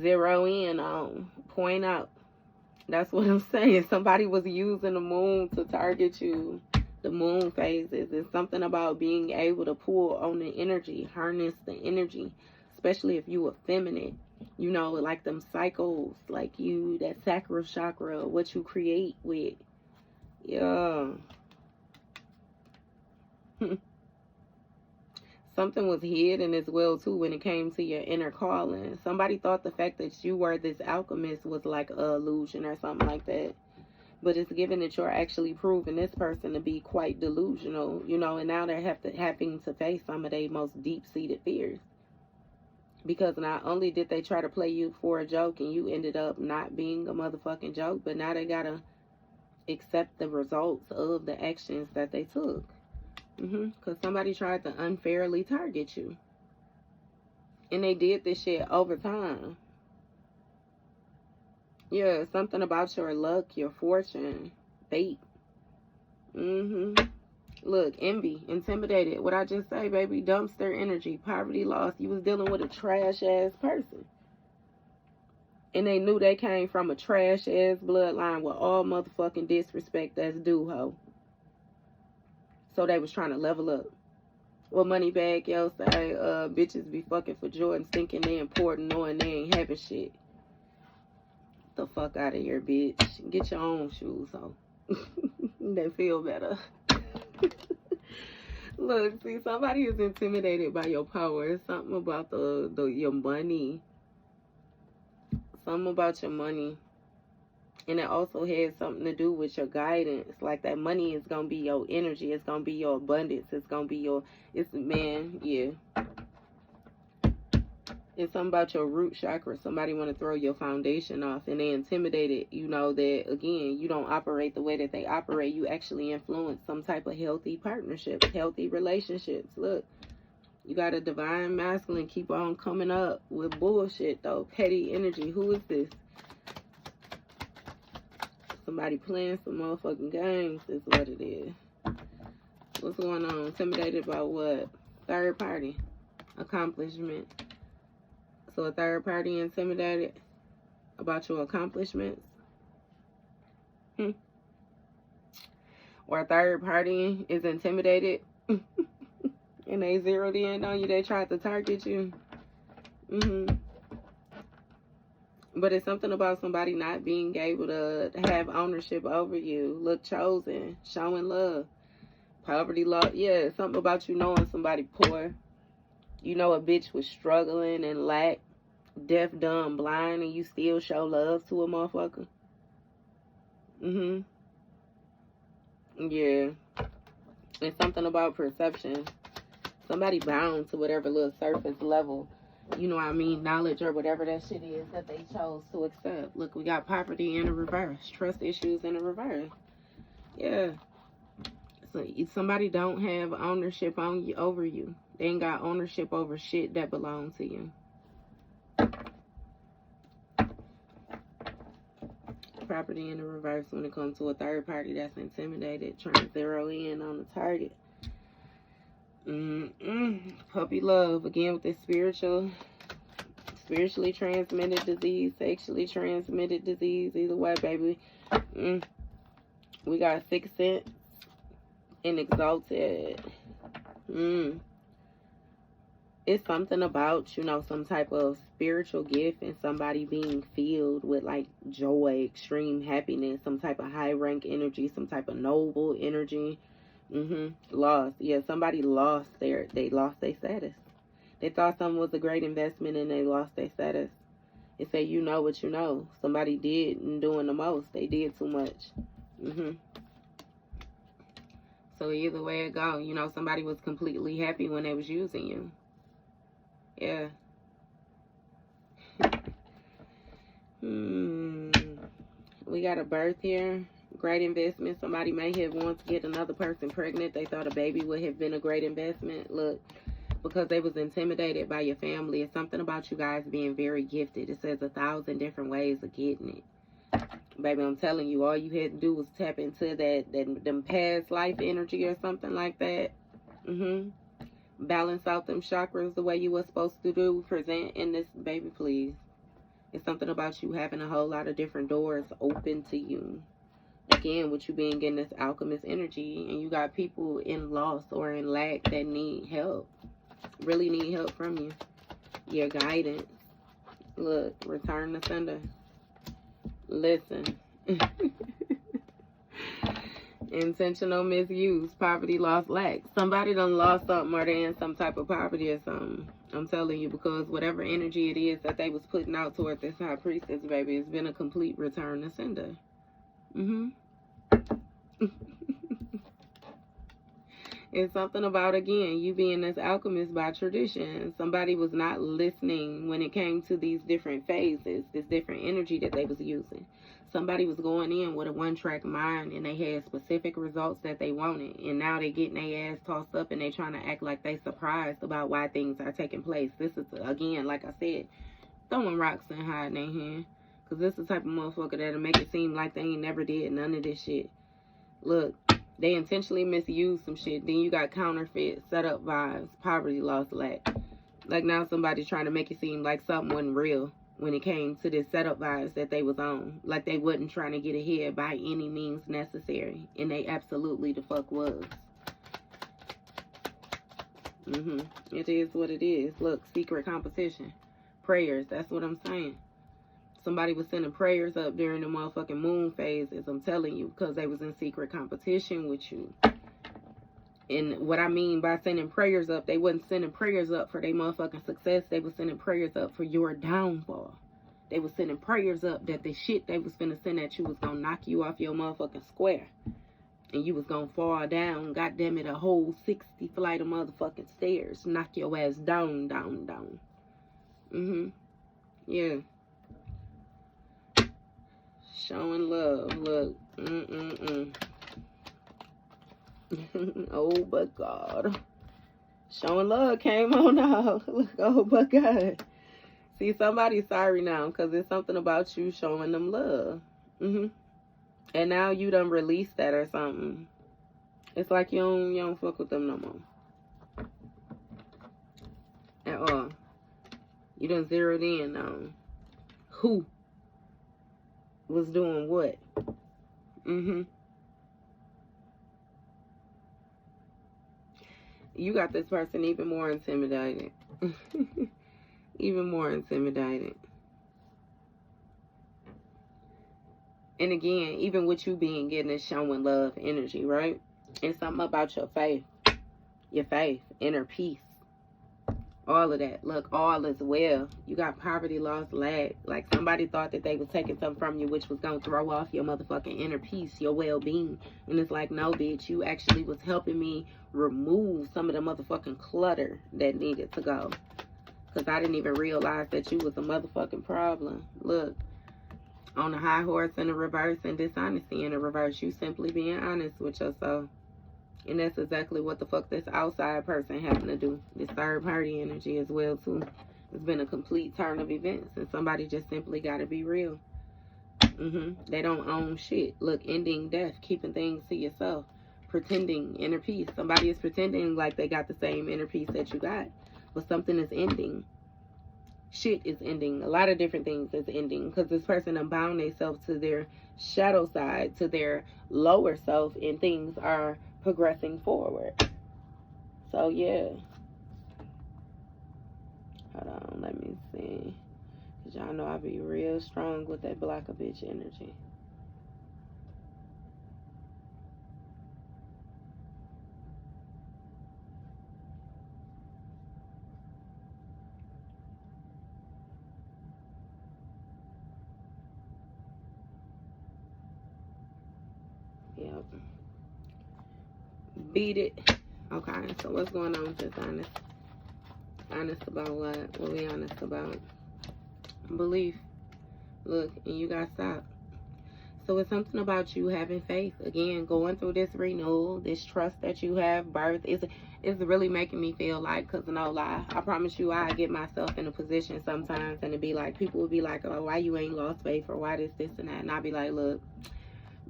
Zero in on. Point out. That's what I'm saying. Somebody was using the moon to target you. The moon phases. It's something about being able to pull on the energy, harness the energy, especially if you are feminine. You know, like them cycles, like you, that sacral chakra, what you create with. Yeah. Something was hidden as well, too, when it came to your inner calling. Somebody thought the fact that you were this alchemist was like an illusion or something like that. But it's given that you're actually proving this person to be quite delusional, you know, and now they're having to face some of their most deep-seated fears. Because not only did they try to play you for a joke and you ended up not being a motherfucking joke, but now they gotta accept the results of the actions that they took. Because somebody tried to unfairly target you. And they did this shit over time. Yeah, something about your luck, your fortune, fate. Look, envy, intimidated. What I just say, baby, dumpster energy, poverty, loss. You was dealing with a trash-ass person. And they knew they came from a trash-ass bloodline with all motherfucking disrespect that's due, ho. So they was trying to level up. Well, Moneybag, yo, say, bitches be fucking for Jordan, thinking they important, knowing they ain't having shit. The fuck out of here, bitch. Get your own shoes on. They feel better. Look, see, somebody is intimidated by your power. It's something about your money. Something about your money. And it also has something to do with your guidance. Like that money is gonna be your energy. It's gonna be your abundance. It's gonna be your, yeah. It's something about your root chakra. Somebody want to throw your foundation off, and they intimidated. You know that, again, you don't operate the way that they operate. You actually influence some type of healthy partnerships, healthy relationships. Look, you got a divine masculine keep on coming up with bullshit, though. Petty energy. Who is this? Somebody playing some motherfucking games is what it is. What's going on? Intimidated by what? Third party. Accomplishment. So a third party intimidated about your accomplishments? Or a third party is intimidated and they zeroed in on you. They tried to target you. But it's something about somebody not being able to have ownership over you. Look, chosen, showing love. Poverty, love. Yeah, something about you knowing somebody poor. You know a bitch was struggling and lack, deaf, dumb, blind, and you still show love to a motherfucker. Yeah. It's something about perception. Somebody bound to whatever little surface level, you know what I mean, knowledge or whatever that shit is that they chose to accept. Look, we got poverty in the reverse. Trust issues in the reverse. Yeah. So somebody don't have ownership on you, over you. They ain't got ownership over shit that belongs to you. Property in the reverse when it comes to a third party that's intimidated, trying to zero in on the target. Puppy love, again with this spiritually transmitted disease, sexually transmitted disease, either way, baby. We got Sixth Sense and Exalted. It's something about, you know, some type of spiritual gift and somebody being filled with like joy, extreme happiness, some type of high rank energy, some type of noble energy. Lost. Yeah, somebody lost they lost their status. They thought something was a great investment and they lost their status. It say, you know what you know. Somebody did and doing the most. They did too much. So either way it go, you know, somebody was completely happy when they was using you. Yeah. We got a birth here. Great investment. Somebody may have wanted to get another person pregnant. They thought a baby would have been a great investment. Look, because they was intimidated by your family. It's something about you guys being very gifted. It says 1,000 different ways of getting it. Baby, I'm telling you, all you had to do was tap into them past life energy or something like that. Balance out them chakras the way you were supposed to do. Present in this, baby, please. It's something about you having a whole lot of different doors open to you. Again, with you being in this alchemist energy, and you got people in loss or in lack that need help. Really need help from you. Your guidance. Look, return to sender. Listen. Intentional misuse, poverty, loss, lack. Somebody done lost something or they in some type of poverty or something. I'm telling you, because whatever energy it is that they was putting out toward this high priestess, baby, it's been a complete return to sender. It's something about, again, you being this alchemist by tradition. Somebody was not listening when it came to these different phases, this different energy that they was using. Somebody was going in with a one-track mind and they had specific results that they wanted. And now they getting their ass tossed up and they trying to act like they surprised about why things are taking place. This is, again, like I said, throwing rocks and hiding their hand. Because this is the type of motherfucker that'll make it seem like they ain't never did none of this shit. Look, they intentionally misuse some shit. Then you got counterfeit, setup vibes, poverty, loss, lack. Like now somebody's trying to make it seem like something wasn't real when it came to this setup vibes that they was on. Like they wasn't trying to get ahead by any means necessary. And they absolutely the fuck was. It is what it is. Look, secret competition. Prayers, that's what I'm saying. Somebody was sending prayers up during the motherfucking moon phases, I'm telling you, because they was in secret competition with you. And what I mean by sending prayers up, they wasn't sending prayers up for their motherfucking success. They was sending prayers up for your downfall. They was sending prayers up that the shit they was finna send at you was gonna knock you off your motherfucking square. And you was gonna fall down, goddamn it, a whole 60 flight of motherfucking stairs. Knock your ass down, down, down. Yeah. Showing love. Look. Oh, but God. Showing love came on out. Look, oh, but God. See, somebody's sorry now because there's something about you showing them love. And now you done released that or something. It's like you don't fuck with them no more. At all. You done zeroed in on who was doing what. You got this person even more intimidated. Even more intimidated. And again, even with you being getting this showing love energy, right? It's something about your faith, inner peace, all of that. Look, all is well. You got poverty, loss, lack. Like somebody thought that they was taking something from you, which was going to throw off your motherfucking inner peace, your well-being. And it's like, no, bitch, you actually was helping me remove some of the motherfucking clutter that needed to go. Because I didn't even realize that you was a motherfucking problem. Look, on the high horse in the reverse and dishonesty in the reverse, you simply being honest with yourself. And that's exactly what the fuck this outside person having to do. This third party energy as well too. It's been a complete turn of events and somebody just simply got to be real. They don't own shit. Look, ending death, keeping things to yourself, pretending inner peace. Somebody is pretending like they got the same inner peace that you got, but something is ending. Shit is ending. A lot of different things is ending because this person unbound themselves to their shadow side, to their lower self, and things are progressing forward. So yeah. Hold on, let me see. Cause y'all know I be real strong with that blacker bitch energy. Yep. Beat it. Okay, so what's going on with this honest? Honest about what? What we honest about? Belief. Look, and you got stopped. So it's something about you having faith. Again, going through this renewal, this trust that you have, birth, is really making me feel like, because no lie, I promise you, I get myself in a position sometimes, and it'd be like, people would be like, oh, why you ain't lost faith, or why this, and that, and I'd be like, look,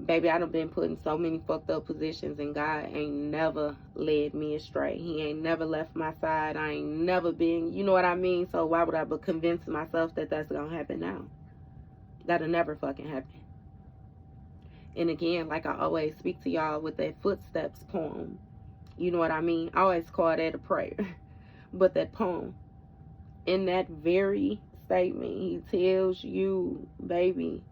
baby, I done been put in so many fucked up positions, and God ain't never led me astray. He ain't never left my side. I ain't never been, you know what I mean? So why would I be convince myself that that's gonna happen now? That'll never fucking happen. And again, like I always speak to y'all with that footsteps poem. You know what I mean? I always call that a prayer. But that poem, in that very statement, he tells you, baby,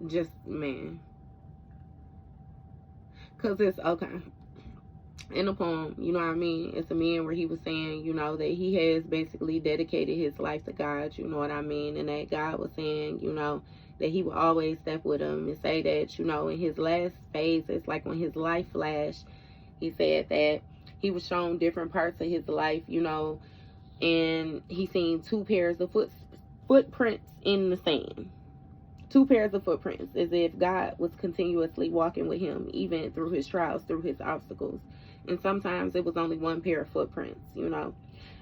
just, man. Because it's, okay. In the poem, you know what I mean? It's a man where he was saying, you know, that he has basically dedicated his life to God, you know what I mean? And that God was saying, you know, that he would always step with him and say that, you know, in his last phase, it's like when his life flashed, he said that he was shown different parts of his life, you know, and he seen 2 pairs of footprints in the sand. 2 pairs of footprints, as if God was continuously walking with him, even through his trials, through his obstacles. And sometimes it was only 1 pair of footprints, you know.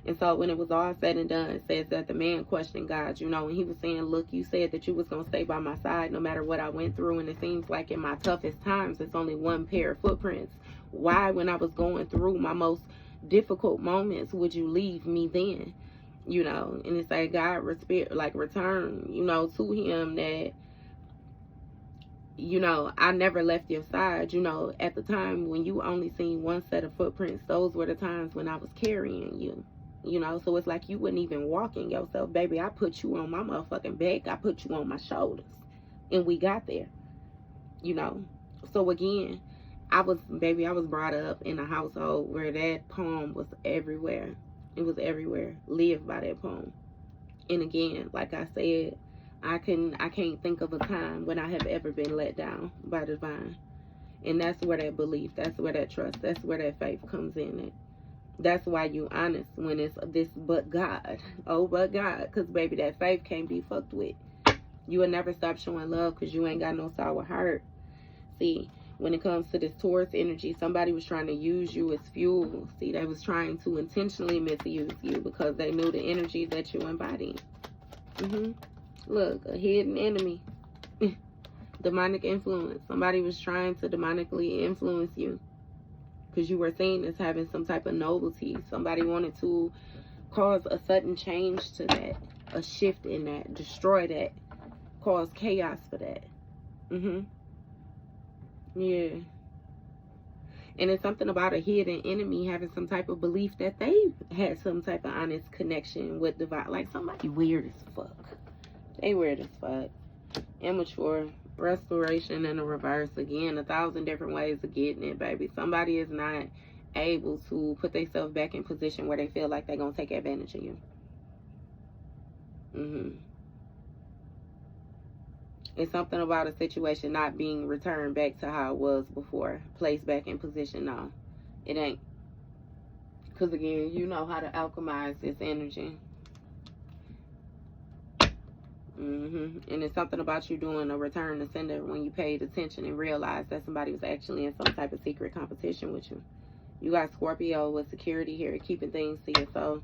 And so when it was all said and done, it says that the man questioned God, you know, and he was saying, look, you said that you was going to stay by my side no matter what I went through. And it seems like in my toughest times, it's only 1 pair of footprints. Why, when I was going through my most difficult moments, would you leave me then? You know, and it's like God return, you know, to him that, you know, I never left your side. You know, at the time when you only seen 1 set of footprints, those were the times when I was carrying you. You know, so it's like you wouldn't even walk in yourself. Baby, I put you on my motherfucking back. I put you on my shoulders. And we got there. You know. So again, I was brought up in a household where that poem was everywhere. It was everywhere. Live by that poem. And again, like I said, I can't think of a time when I have ever been let down by the divine. And that's where that belief, that's where that trust, that's where that faith comes in at. That's why you honest when it's this but God. Oh, but God. Because, baby, that faith can't be fucked with. You will never stop showing love because you ain't got no sour heart. See, when it comes to this Taurus energy, somebody was trying to use you as fuel. See, they was trying to intentionally misuse you because they knew the energy that you embody. Look, a hidden enemy. Demonic influence. Somebody was trying to demonically influence you because you were seen as having some type of nobility. Somebody wanted to cause a sudden change to that, a shift in that, destroy that, cause chaos for that. Yeah. And it's something about a hidden enemy having some type of belief that they had some type of honest connection with divine. Like somebody weird as fuck. They weird as fuck. Immature. Restoration in the reverse. Again, 1,000 different ways of getting it, baby. Somebody is not able to put themselves back in position where they feel like they're going to take advantage of you. It's something about a situation not being returned back to how it was before. Placed back in position. No, it ain't. Because again, you know how to alchemize this energy. And it's something about you doing a return to sender when you paid attention and realized that somebody was actually in some type of secret competition with you. You got Scorpio with security here, keeping things to yourself.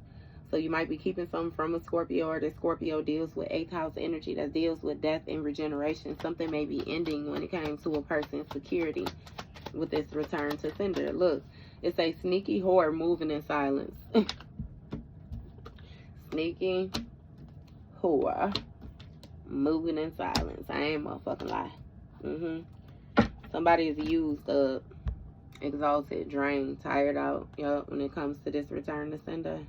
So you might be keeping something from a Scorpio, or the Scorpio deals with 8th house energy that deals with death and regeneration. Something may be ending when it came to a person's security with this return to sender. Look, it's a sneaky whore moving in silence. Sneaky whore moving in silence. I ain't motherfucking lie. Somebody is used up, exhausted, drained, tired out, when it comes to this return to sender.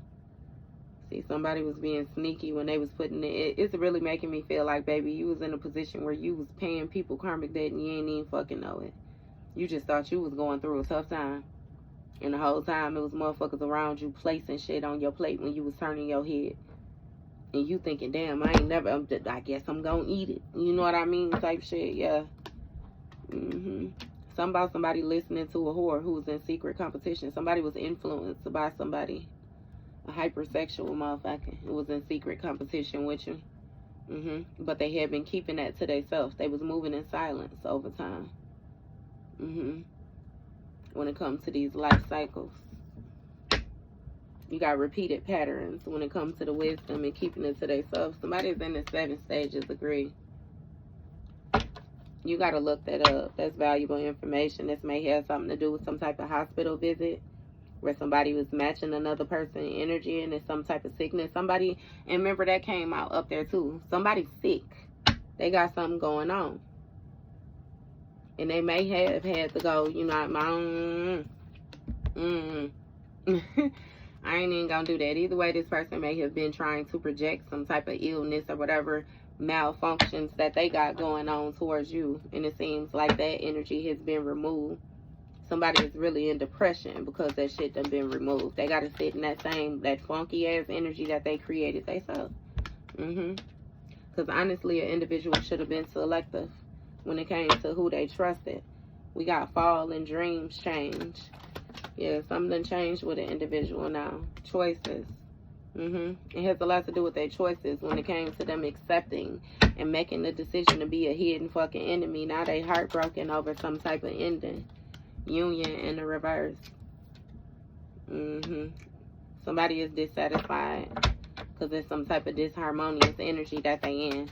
See, somebody was being sneaky when they was putting it. It's really making me feel like, baby, you was in a position where you was paying people karmic debt and you ain't even fucking know it. You just thought you was going through a tough time. And the whole time it was motherfuckers around you placing shit on your plate when you was turning your head. And you thinking, damn, I guess I'm gonna eat it. You know what I mean? Type shit, yeah. Something about somebody listening to a whore who was in secret competition. Somebody was influenced by somebody. A hypersexual motherfucker who was in secret competition with you. But they had been keeping that to themselves. They was moving in silence over time. When it comes to these life cycles, you got repeated patterns when it comes to the wisdom and keeping it to themselves. Somebody's in the 7 stages, agree. You got to look that up. That's valuable information. This may have something to do with some type of hospital visit where somebody was matching another person's energy and it's some type of sickness. Somebody, and remember that came out up there too. Somebody's sick. They got something going on. And they may have had to go, you know, I ain't even gonna do that. Either way, this person may have been trying to project some type of illness or whatever malfunctions that they got going on towards you. And it seems like that energy has been removed. Somebody is really in depression because that shit done been removed. They gotta sit in that funky ass energy that they created themselves. Because honestly, an individual should have been selective when it came to who they trusted. We got fall and dreams change. Yeah, something changed with an individual now. Choices. It has a lot to do with their choices when it came to them accepting and making the decision to be a hidden fucking enemy. Now they heartbroken over some type of ending. Union in the reverse. Somebody is dissatisfied because there's some type of disharmonious energy that they in.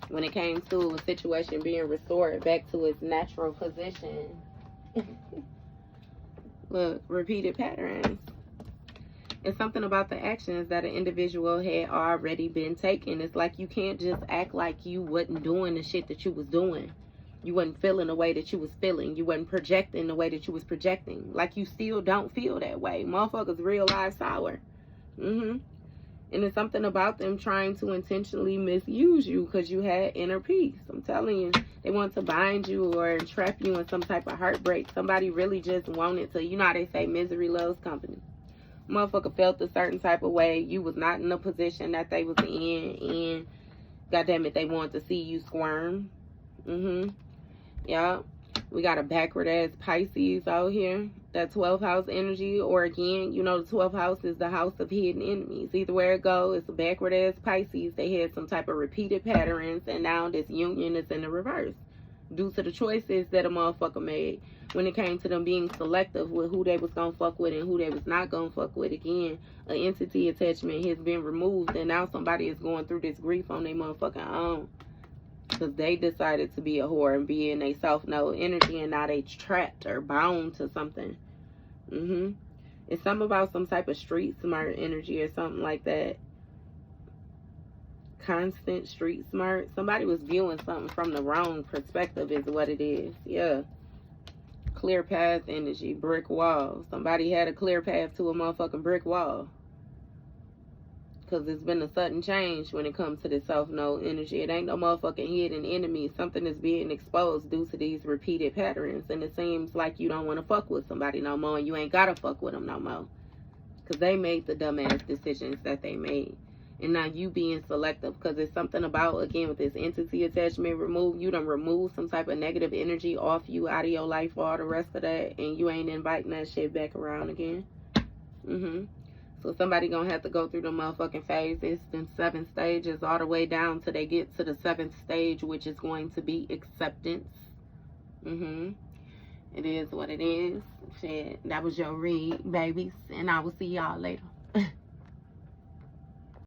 When it came to a situation being restored back to its natural position. Look, repeated patterns. It's something about the actions that an individual had already been taking. It's like you can't just act like you wasn't doing the shit that you was doing. You wasn't feeling the way that you was feeling. You wasn't projecting the way that you was projecting. Like you still don't feel that way. Motherfuckers real life sour. And it's something about them trying to intentionally misuse you because you had inner peace. I'm telling you, they want to bind you or trap you in some type of heartbreak. Somebody really just wanted to, you know how they say misery loves company. Motherfucker felt a certain type of way. You was not in the position that they was in, and goddamn it, they wanted to see you squirm. Yeah, we got a backward ass Pisces out here. That 12th house energy, or again, you know, the 12th house is the house of hidden enemies. Either where it goes, it's a backward ass Pisces. They had some type of repeated patterns, and now this union is in the reverse due to the choices that a motherfucker made when it came to them being selective with who they was gonna fuck with and who they was not gonna fuck with. Again, an entity attachment has been removed, and now somebody is going through this grief on their motherfucking own because they decided to be a whore and be in a self-know energy, and now they trapped or bound to something. It's something about some type of street smart energy or something like that. Constant street smart. Somebody was viewing something from the wrong perspective is what it is. Yeah. Clear path energy. Brick wall. Somebody had a clear path to a motherfucking brick wall. Because there's been a sudden change when it comes to this self-know energy. It ain't no motherfucking hidden enemy. Something is being exposed due to these repeated patterns. And it seems like you don't want to fuck with somebody no more. And you ain't got to fuck with them no more. Because they made the dumbass decisions that they made. And now you being selective. Because it's something about, again, with this entity attachment removed. You done remove some type of negative energy off you, out of your life, all the rest of that. And you ain't inviting that shit back around again. So somebody gonna have to go through the motherfucking phases, then 7 stages, all the way down till they get to the 7th stage, which is going to be acceptance. It is what it is. Shit, that was your read, babies, and I will see y'all later.